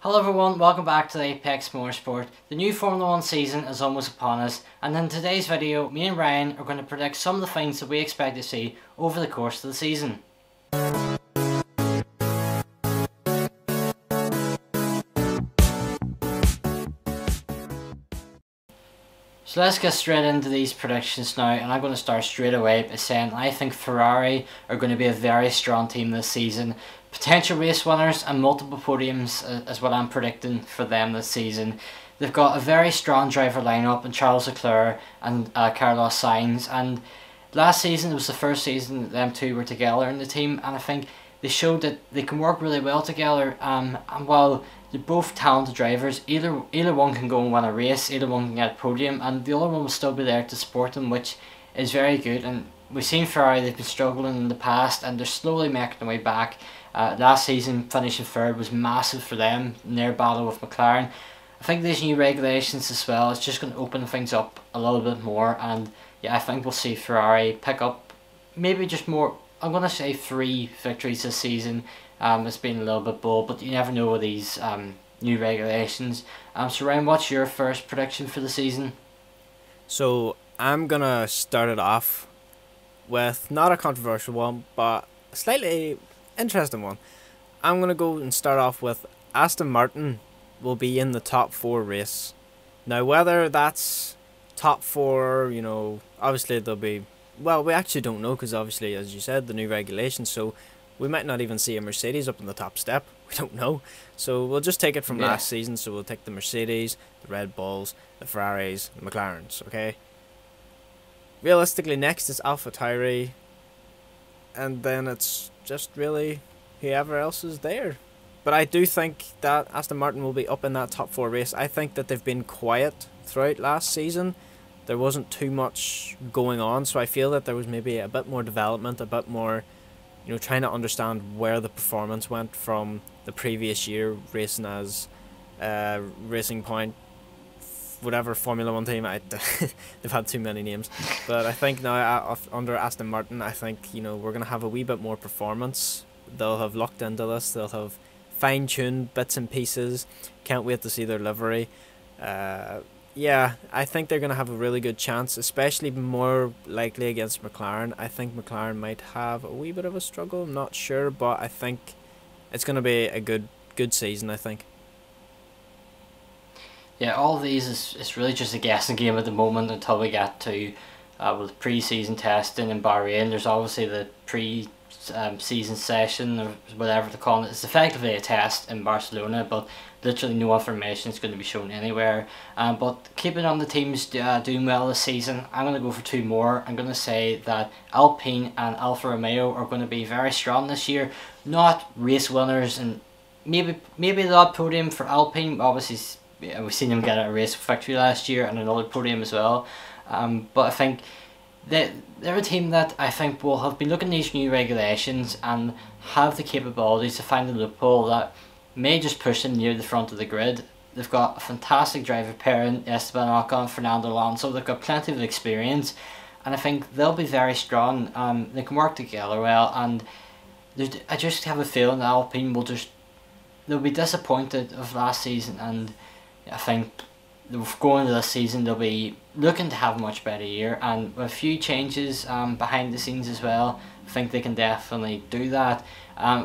Hello everyone, welcome back to the Apex Motorsport. The new Formula 1 season is almost upon us, and in today's video, me and Ryan are going to predict some of the things that we expect to see over the course of the season. So let's get straight into these predictions now, and I'm going to start straight away by saying I think Ferrari are going to be a very strong team this season. Potential race winners and multiple podiums is what I'm predicting for them this season. They've got a very strong driver lineup in Charles Leclerc and Carlos Sainz, and last season it was the first season that them two were together in the team, and I think they showed that they can work really well together. And while they're both talented drivers, either one can go and win a race, either one can get a podium, and the other one will still be there to support them, which is very good. And we've seen Ferrari, they've been struggling in the past and they're slowly making their way back. Last season finishing third was massive for them in their battle with McLaren. I think these new regulations as well is just going to open things up a little bit more, and yeah, I think we'll see Ferrari pick up maybe just more. I'm going to say 3 victories this season. It's been a little bit bold, but you never know with these new regulations. So Ryan, what's your first prediction for the season? So I'm going to start it off with not a controversial one, but a slightly interesting one. I'm going to go and start off with Aston Martin will be in the top 4 race. Now whether that's top 4, you know, obviously they'll be, well, we actually don't know, because obviously, as you said, the new regulations, so we might not even see a Mercedes up in the top step. We don't know. So we'll just take it from last season. So we'll take the Mercedes, the Red Bulls, the Ferraris, the McLarens, okay? Realistically, next is AlphaTauri, and then it's just really whoever else is there. But I do think that Aston Martin will be up in that top 4 race. I think that they've been quiet throughout last season. There wasn't too much going on, so I feel that there was maybe a bit more development, a bit more, you know, trying to understand where the performance went from the previous year, racing as Racing Point, whatever Formula 1 team. They've had too many names. But I think now under Aston Martin, I think, you know, we're going to have a wee bit more performance. They'll have looked into this. They'll have fine-tuned bits and pieces. Can't wait to see their livery. Yeah, I think they're going to have a really good chance, especially more likely against McLaren. I think McLaren might have a wee bit of a struggle, I'm not sure, but I think it's going to be a good season, I think. Yeah, all of these is really just a guessing game at the moment until we get to with pre-season testing in Bahrain. There's obviously the pre-season session, or whatever to call it. It's effectively a test in Barcelona, but literally no information is going to be shown anywhere. But keeping on the teams doing well this season, I'm going to go for 2 more. I'm going to say that Alpine and Alfa Romeo are going to be very strong this year. Not race winners, and maybe the odd podium for Alpine. Obviously, we've seen them get a race victory last year and another podium as well. But I think they're a team that I think will have been looking at these new regulations and have the capabilities to find a loophole that may just push them near the front of the grid. They've got a fantastic driver pairing, Esteban Ocon and Fernando Alonso. They've got plenty of experience, and I think they'll be very strong. They can work together well, and I just have a feeling that Alpine they'll be disappointed of last season, and I think going into this season they'll be looking to have a much better year, and with a few changes behind the scenes as well, I think they can definitely do that.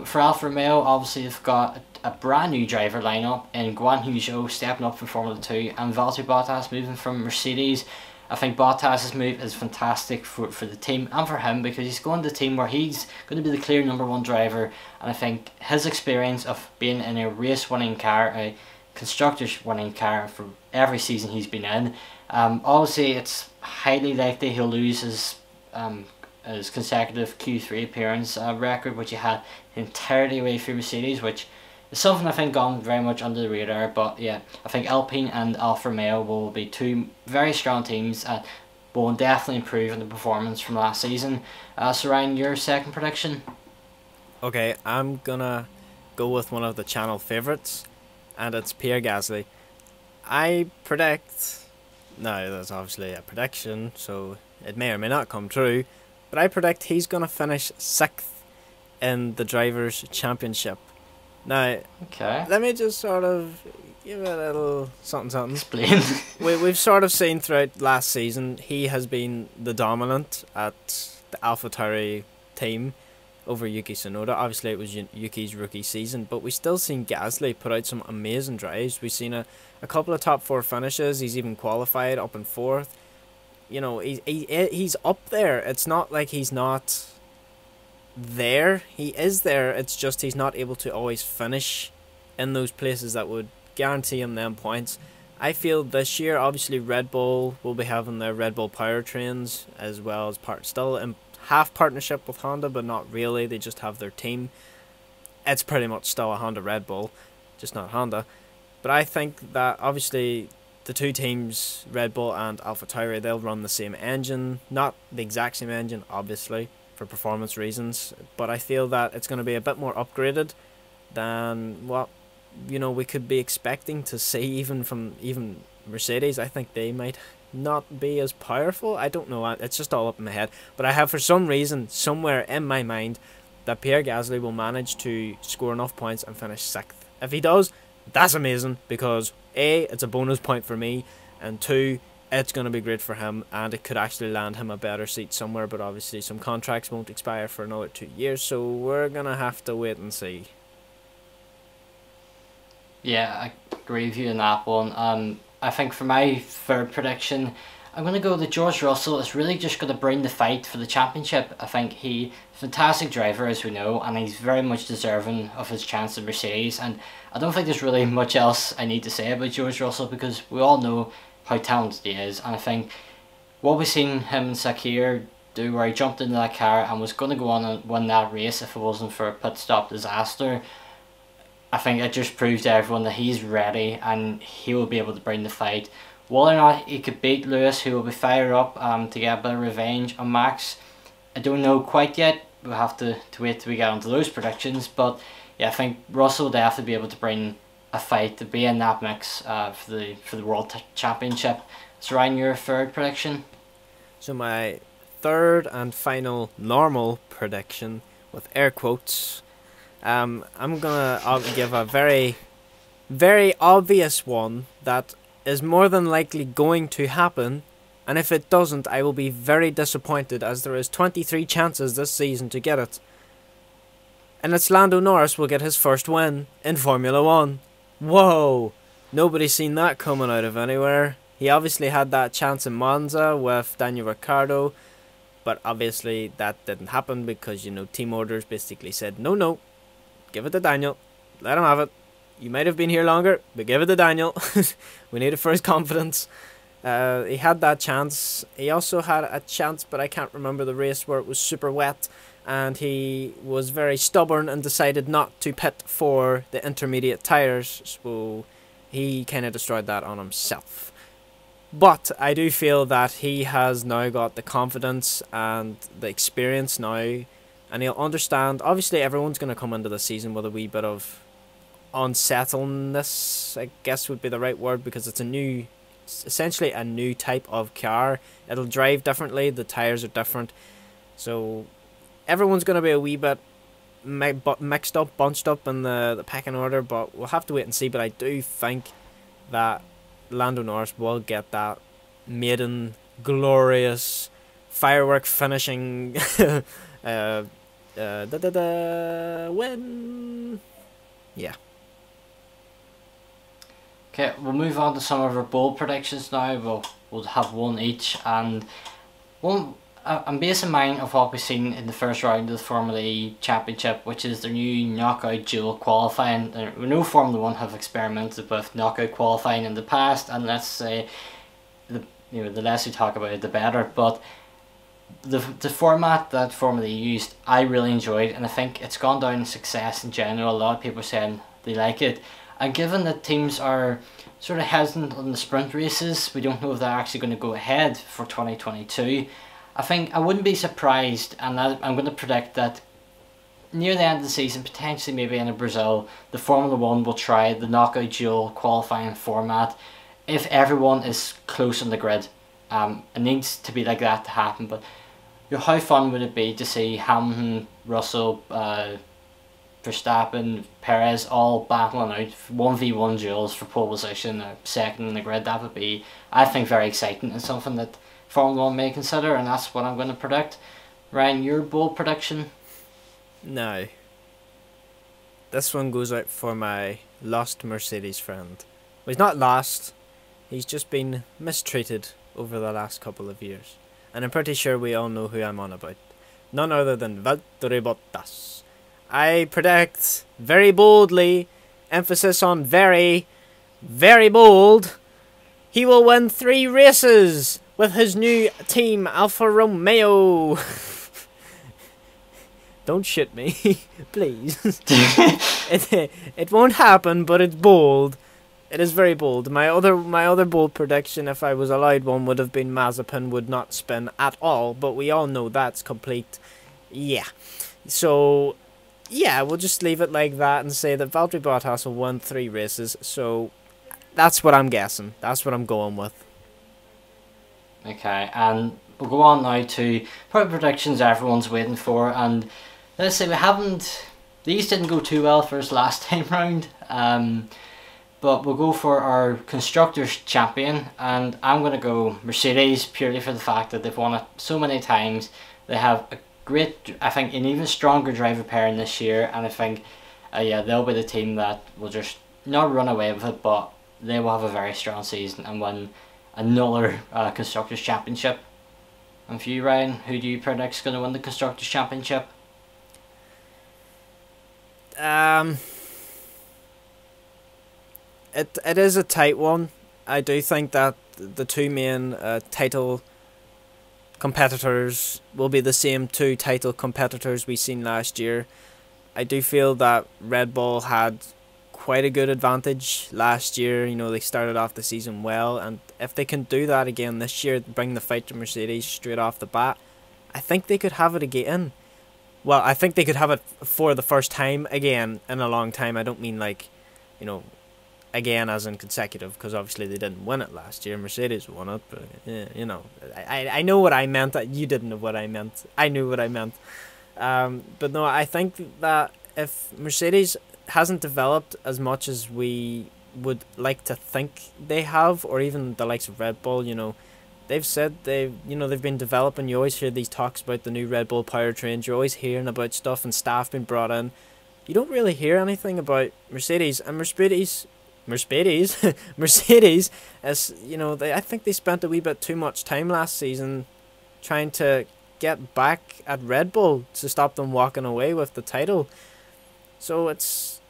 For Alfa Romeo, obviously they've got a brand new driver lineup in Guan Yu Zhou stepping up from Formula 2 and Valtteri Bottas moving from Mercedes. I think Bottas' move is fantastic for the team and for him, because he's going to a team where he's going to be the clear #1 driver, and I think his experience of being in a race winning car, a constructors winning car for every season he's been in, obviously it's highly likely he'll lose his consecutive Q3 appearance record, which he had entirely away through Mercedes, which is something I think gone very much under the radar. But yeah, I think Alpine and Alfa Romeo will be 2 very strong teams and will definitely improve on the performance from last season. So Ryan, your second prediction? Okay, I'm gonna go with one of the channel favourites, and it's Pierre Gasly. I predict, now that's obviously a prediction, so it may or may not come true, but I predict he's going to finish 6th in the Drivers' Championship. Now, Okay. let me just sort of give it a little something. Explain. We've sort of seen throughout last season, he has been the dominant at the AlphaTauri team over Yuki Tsunoda. Obviously, it was Yuki's rookie season, but we still seen Gasly put out some amazing drives. We've seen a couple of top 4 finishes. He's even qualified up in 4th. You know, he's up there. It's not like he's not there. He is there. It's just he's not able to always finish in those places that would guarantee him them points. I feel this year, obviously, Red Bull will be having their Red Bull powertrains as well as still in half partnership with Honda, but not really. They just have their team. It's pretty much still a Honda Red Bull, just not Honda. But I think that obviously the two teams, Red Bull and AlphaTauri, they'll run the same engine, not the exact same engine, obviously, for performance reasons. But I feel that it's going to be a bit more upgraded than what we could be expecting to see even from Mercedes. I think they might not be as powerful. I don't know. It's just all up in my head. But I have, for some reason, somewhere in my mind, that Pierre Gasly will manage to score enough points and finish 6th. If he does, that's amazing, because A, it's a bonus point for me, and 2, it's going to be great for him, and it could actually land him a better seat somewhere. But obviously some contracts won't expire for another 2 years, so we're going to have to wait and see. Yeah, I agree with you on that one. I think for my third prediction, I'm going to go that George Russell is really just going to bring the fight for the championship. I think he's a fantastic driver, as we know, and he's very much deserving of his chance at Mercedes. And I don't think there's really much else I need to say about George Russell, because we all know how talented he is. And I think what we've seen him and Sakir do, where he jumped into that car and was going to go on and win that race if it wasn't for a pit stop disaster, I think it just proves to everyone that he's ready and he will be able to bring the fight. Whether or not he could beat Lewis, who will be fired up to get a bit of revenge on Max, I don't know quite yet. We'll have to wait till we get onto those predictions. But yeah, I think Russell will definitely be able to bring a fight to be in that mix for the World Championship. So Ryan, your third prediction? So my third and final normal prediction, with air quotes, I'm gonna give a very, very obvious one that is more than likely going to happen, and if it doesn't, I will be very disappointed, as there is 23 chances this season to get it. And it's Lando Norris will get his first win in Formula 1. Whoa! Nobody's seen that coming out of anywhere. He obviously had that chance in Monza with Daniel Ricciardo, but obviously that didn't happen because, team orders basically said, no, give it to Daniel, let him have it. You might have been here longer, but give it to Daniel. We need it for his confidence. He had that chance. He also had a chance, but I can't remember the race, where it was super wet, and he was very stubborn and decided not to pit for the intermediate tyres, so he kind of destroyed that on himself. But I do feel that he has now got the confidence and the experience now, and he'll understand. Obviously, everyone's going to come into the season with a wee bit of unsettledness, I guess would be the right word, because it's essentially a new type of car. It'll drive differently, the tyres are different, so everyone's going to be a wee bit mixed up, bunched up in the pecking order, but we'll have to wait and see. But I do think that Lando Norris will get that maiden glorious firework finishing win. Yeah. Okay, we'll move on to some of our bold predictions now. We'll have one each, and I'm basing mine of what we've seen in the first round of the Formula E Championship, which is their new knockout dual qualifying. We know Formula 1 have experimented with knockout qualifying in the past, and let's say the less we talk about it, the better. But the format that Formula E used, I really enjoyed, and I think it's gone down in success in general. A lot of people are saying they like it. And given that teams are sort of hesitant on the sprint races, we don't know if they're actually going to go ahead for 2022. I think I wouldn't be surprised, and I'm going to predict that near the end of the season, potentially maybe in Brazil, the Formula 1 will try the knockout dual qualifying format if everyone is close on the grid. It needs to be like that to happen, but how fun would it be to see Hamilton, Russell, Verstappen, Perez all battling out 1v1 duels for pole position, second in the grid. That would be, I think, very exciting and something that Formula 1 may consider, and that's what I'm going to predict. Ryan, your bold prediction? No. This one goes out for my lost Mercedes friend. Well, he's not lost. He's just been mistreated over the last couple of years. And I'm pretty sure we all know who I'm on about. None other than Valtteri Bottas. I predict very boldly, emphasis on very, very bold, he will win 3 races with his new team Alfa Romeo. Don't shit me, please. It won't happen, but it's bold. It is very bold. My other bold prediction, if I was allowed one, would have been Mazepin would not spin at all, but we all know that's complete. Yeah. So, yeah, we'll just leave it like that and say that Valtteri Bottas will win 3 races. So, that's what I'm guessing. That's what I'm going with. Okay, and we'll go on now to probably predictions everyone's waiting for, and let's say these didn't go too well for us last time round, but we'll go for our Constructors' Champion, and I'm going to go Mercedes purely for the fact that they've won it so many times. They have a great, I think, an even stronger driver pairing this year, and I think yeah, they'll be the team that will just not run away with it, but they will have a very strong season and win another Constructors' Championship. And for you, Ryan, who do you predict is going to win the Constructors' Championship? It is a tight one. I do think that the 2 main title competitors will be the same 2 title competitors we seen last year. I do feel that Red Bull had quite a good advantage last year. You know, they started off the season well, and if they can do that again this year, bring the fight to Mercedes straight off the bat, I think they could have it again. Well, I think they could have it for the first time again in a long time. I don't mean like, you know, again as in consecutive, because obviously they didn't win it last year. Mercedes won it, but yeah, you know, I know what I meant. You didn't know what I meant. I knew what I meant. But no, I think that if Mercedes hasn't developed as much as we would like to think they have, or even the likes of Red Bull, you know, they've said they've been developing. You always hear these talks about the new Red Bull powertrains. You're always hearing about stuff and staff being brought in. You don't really hear anything about Mercedes, and Mercedes, as you know, I think they spent a wee bit too much time last season trying to get back at Red Bull to stop them walking away with the title. So it's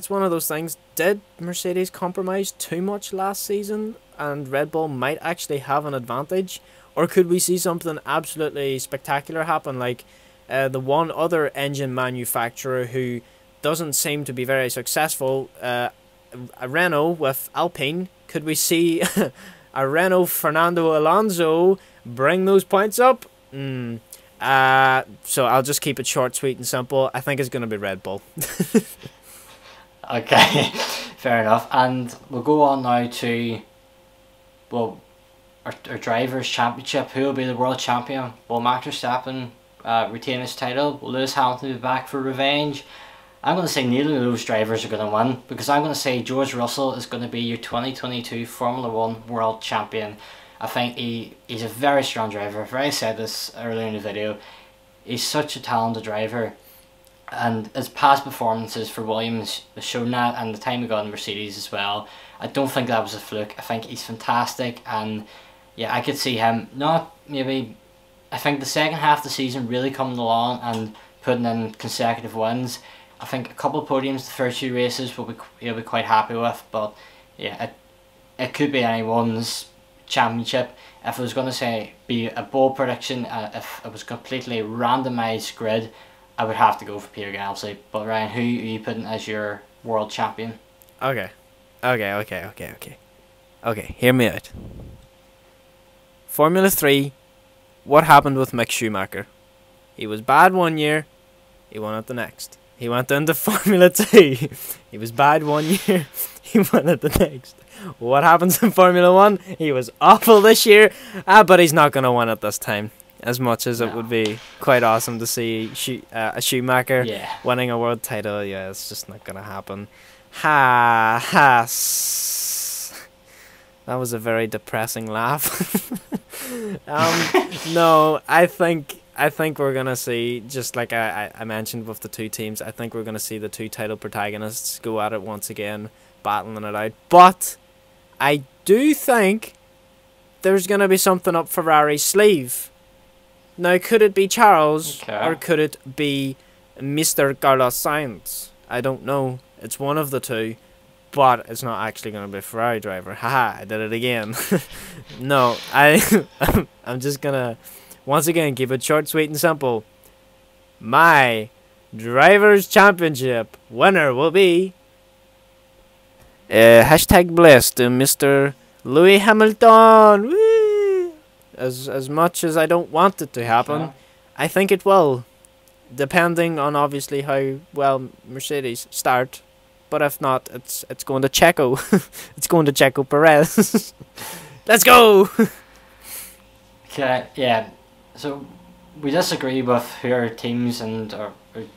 one of those things. Did Mercedes compromise too much last season and Red Bull might actually have an advantage? Or could we see something absolutely spectacular happen, like the one other engine manufacturer who doesn't seem to be very successful, a Renault with Alpine? Could we see a Renault Fernando Alonso bring those points up? So I'll just keep it short, sweet and simple. I think it's going to be Red Bull. Okay, fair enough. And we'll go on now to, well, our Drivers' Championship. Who will be the world champion? Will Max Verstappen retain his title? Will Lewis Hamilton be back for revenge? I'm going to say neither of those drivers are going to win, because I'm going to say George Russell is going to be your 2022 Formula 1 world champion. I think he's a very strong driver. I've already said this earlier in the video. He's such a talented driver, and his past performances for Williams has shown that, and the time he got in Mercedes as well. I don't think that was a fluke. I think he's fantastic, and yeah, I could see him not maybe. I think the second half of the season really coming along and putting in consecutive wins. I think a couple of podiums the first 2 races he'll be quite happy with, but yeah, it could be anyone's championship. If I was going to say be a bold prediction, if it was completely randomised grid, I would have to go for Pierre Gasly. But Ryan, who are you putting as your world champion? Okay, hear me out. Formula 3, what happened with Mick Schumacher? He was bad one year, he won it the next. He went into Formula 2. He was bad one year, he won it the next. What happens in Formula 1? He was awful this year, but he's not going to win it this time. as much as it would be quite awesome to see a Schumacher winning a world title. Yeah, it's just not gonna happen. That was a very depressing laugh. No, I think we're gonna see, just like I mentioned with the two teams, I think we're gonna see the two title protagonists go at it once again, battling it out. But I do think there's gonna be something up Ferrari's sleeve. Now, could it be Charles or could it be Mr. Carlos Sainz? I don't know. It's one of the two, but it's not actually going to be a Ferrari driver. Haha, I did it again. No, I'm just going to, once again, keep it short, sweet, and simple. My Drivers' Championship winner will be hashtag blessed Mr. Lewis Hamilton. Woo! As much as I don't want it to happen, I think it will, depending on obviously how well Mercedes start. But if not, it's going to Checo. It's going to Checo Perez. Let's go. Okay, yeah. So we disagree with who our teams and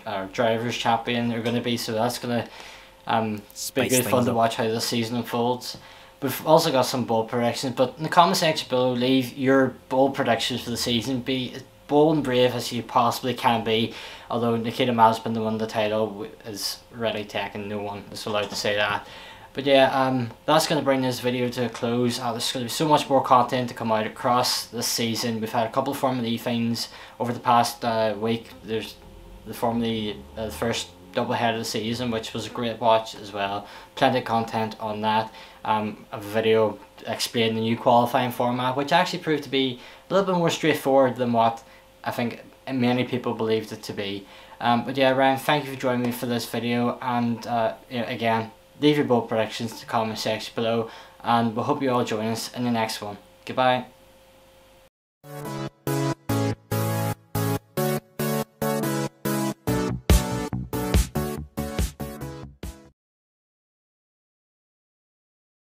our drivers' champion are going to be. So that's going to be good fun to watch how this season unfolds. We've also got some bold predictions, but in the comment section below, leave your bold predictions for the season. Be as bold and brave as you possibly can be. Although Nikita Mazepin, the one the title, is already taken, no one is allowed to say that. But yeah, that's going to bring this video to a close. There's going to be so much more content to come out across this season. We've had a couple of Formula E things over the past week. There's the Formula E, the first doubleheader of the season, which was a great watch as well. Plenty of content on that. A video explaining the new qualifying format, which actually proved to be a little bit more straightforward than what I think many people believed it to be. But yeah, Ryan, thank you for joining me for this video, and again, leave your bold predictions in the comment section below, and we hope you all join us in the next one. Goodbye.